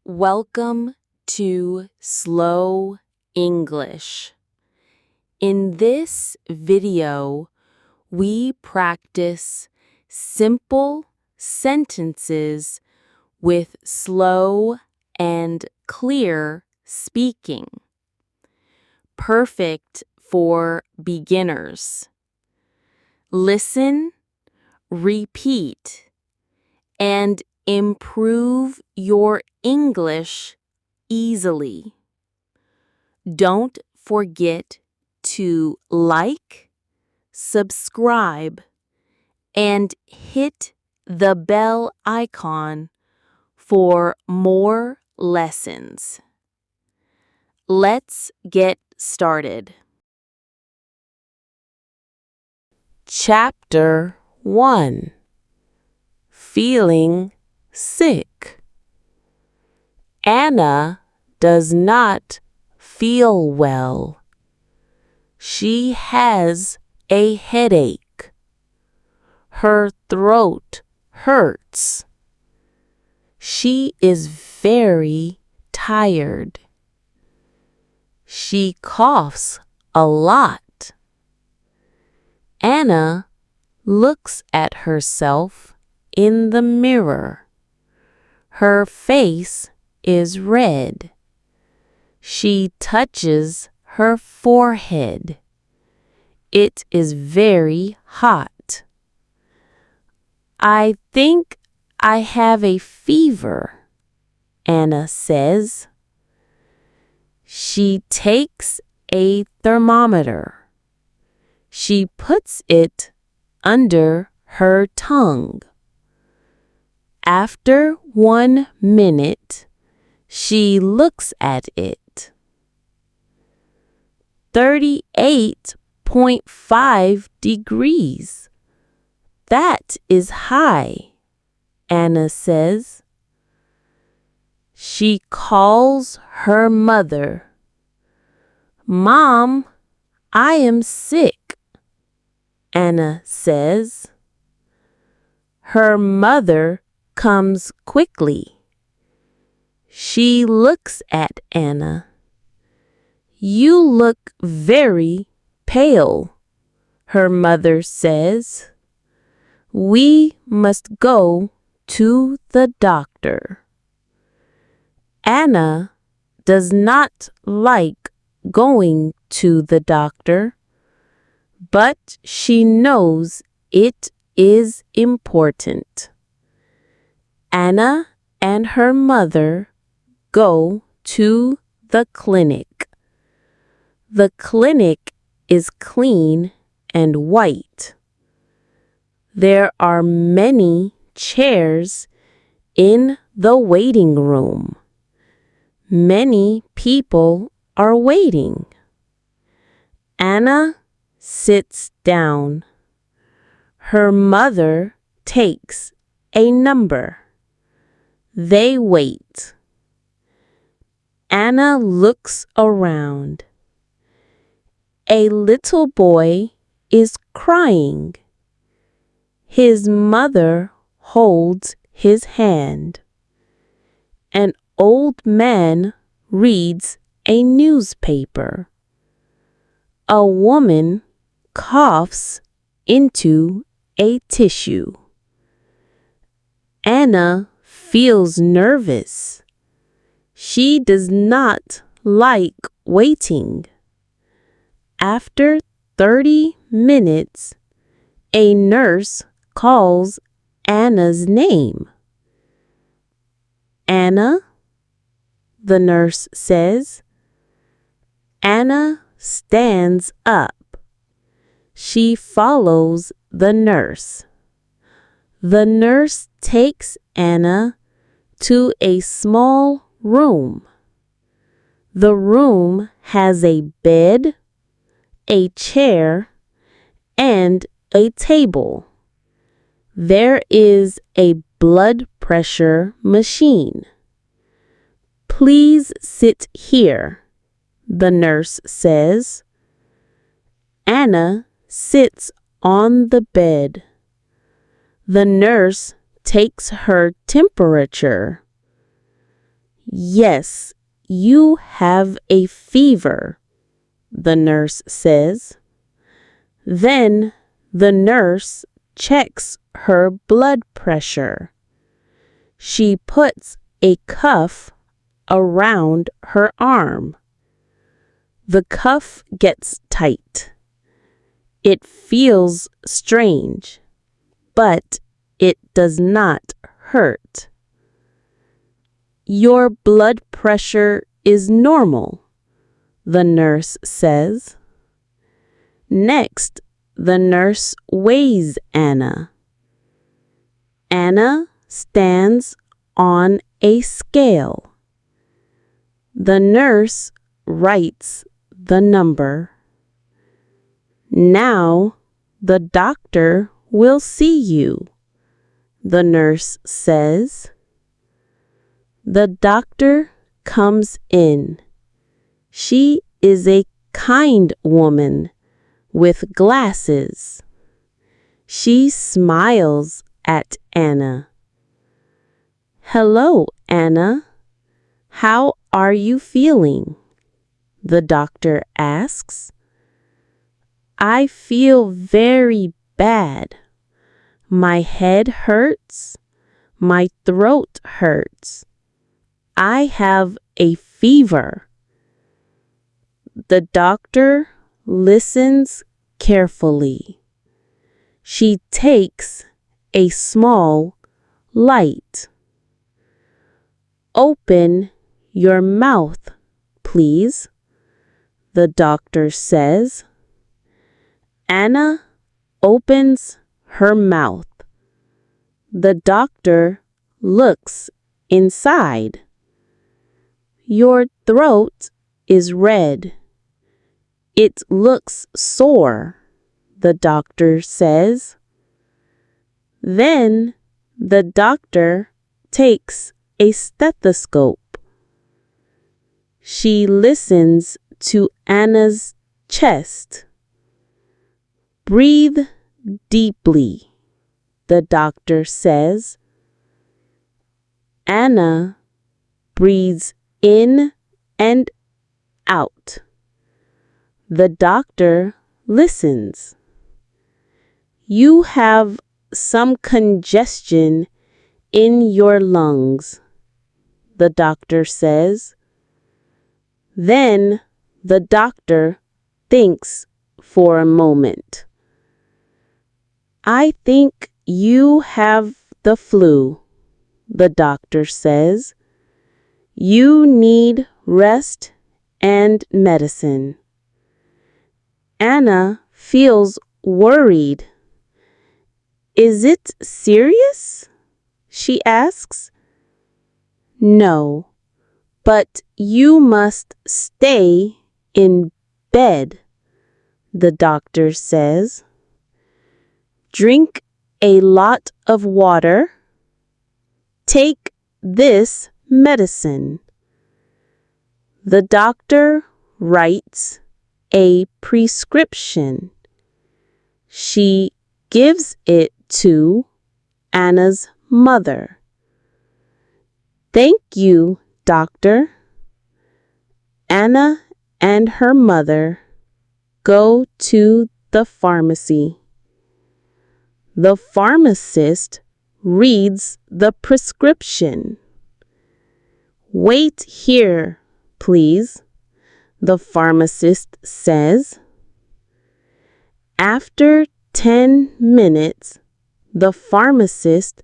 Welcome to Slow English. In this video, we practice simple sentences with slow and clear speaking. Perfect for beginners. Listen, repeat, and improve your English easily. Don't forget to like, subscribe, and hit the bell icon for more lessons. Let's get started. Chapter 1. Feeling sick. Anna does not feel well. She has a headache. Her throat hurts. She is very tired. She coughs a lot. Anna looks at herself in the mirror. Her face is red. She touches her forehead. It is very hot. I think I have a fever, Anna says. She takes a thermometer. She puts it under her tongue. After 1 minute, she looks at it. 38.5 degrees. That is high, Anna says. She calls her mother. Mom, I am sick, Anna says. Her mother comes quickly. She looks at Anna. You look very pale, her mother says. We must go to the doctor. Anna does not like going to the doctor, but she knows it is important. Anna and her mother go to the clinic. The clinic is clean and white. There are many chairs in the waiting room. Many people are waiting. Anna sits down. Her mother takes a number. They wait. Anna looks around. A little boy is crying. His mother holds his hand. An old man reads a newspaper. A woman coughs into a tissue. Anna feels nervous. She does not like waiting. After 30 minutes, a nurse calls Anna's name. Anna, the nurse says. Anna stands up. She follows the nurse. The nurse takes Anna to a small room. The room has a bed, a chair, and a table. There is a blood pressure machine. Please sit here, the nurse says. Anna sits on the bed. The nurse takes her temperature. Yes, you have a fever, the nurse says. Then the nurse checks her blood pressure. She puts a cuff around her arm. The cuff gets tight. It feels strange, but it does not hurt. Your blood pressure is normal, the nurse says. Next, the nurse weighs Anna. Anna stands on a scale. The nurse writes the number. Now the doctor will see you, the nurse says. The doctor comes in. She is a kind woman with glasses. She smiles at Anna. Hello, Anna. How are you feeling? The doctor asks. I feel very bad. My head hurts. My throat hurts. I have a fever. The doctor listens carefully. She takes a small light. Open your mouth, please, the doctor says. Anna opens her mouth. The doctor looks inside. Your throat is red. It looks sore, the doctor says. Then the doctor takes a stethoscope. She listens to Anna's chest. Breathe deeply, the doctor says. Anna breathes in and out. The doctor listens. You have some congestion in your lungs, the doctor says. Then the doctor thinks for a moment. I think you have the flu, the doctor says. You need rest and medicine. Anna feels worried. Is it serious? She asks. No, but you must stay in bed, the doctor says. Drink a lot of water. Take this medicine. The doctor writes a prescription. She gives it to Anna's mother. Thank you, doctor. Anna and her mother go to the pharmacy. The pharmacist reads the prescription. Wait here, please, the pharmacist says. After 10 minutes, the pharmacist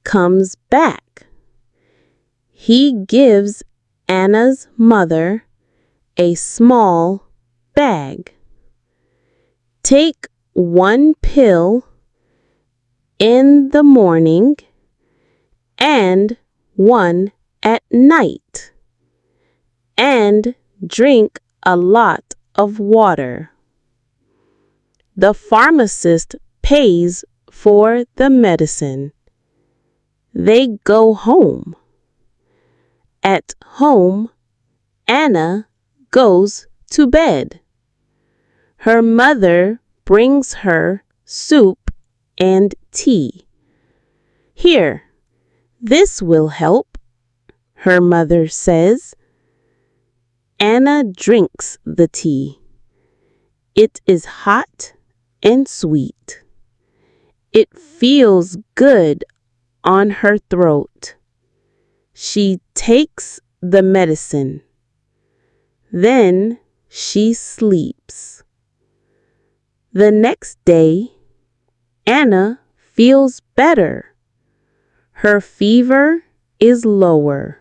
comes back. He gives Anna's mother a small bag. Take one pill in the morning and one at night, and drink a lot of water. The pharmacist pays for the medicine. They go home. At home, Anna goes to bed. Her mother brings her soup and tea. Here, this will help, her mother says. Anna drinks the tea. It is hot and sweet. It feels good on her throat. She takes the medicine. Then she sleeps. The next day, Anna feels better. Her fever is lower.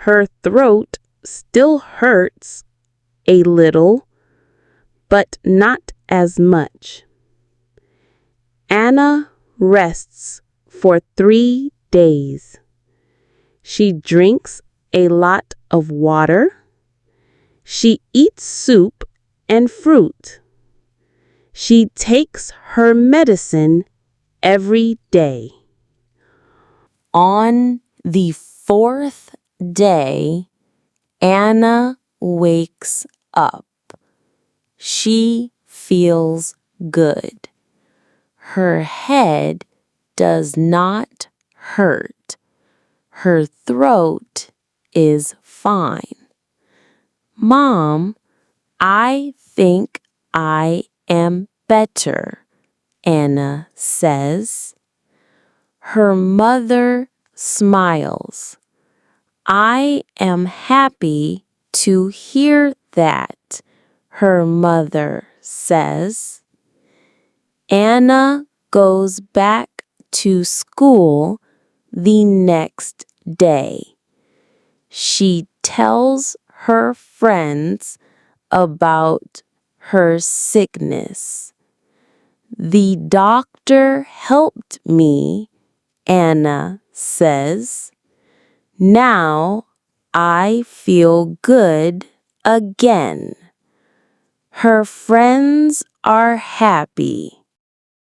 Her throat still hurts a little, but not as much. Anna rests for 3 days. She drinks a lot of water. She eats soup and fruit. She takes her medicine every day. On the 4th day, Anna wakes up. She feels good. Her head does not hurt. Her throat is fine. Mom, I think I am better, Anna says. Her mother smiles. I am happy to hear that, her mother says. Anna goes back to school the next day. She tells her friends about her sickness. The doctor helped me, Anna says. Now I feel good again. Her friends are happy.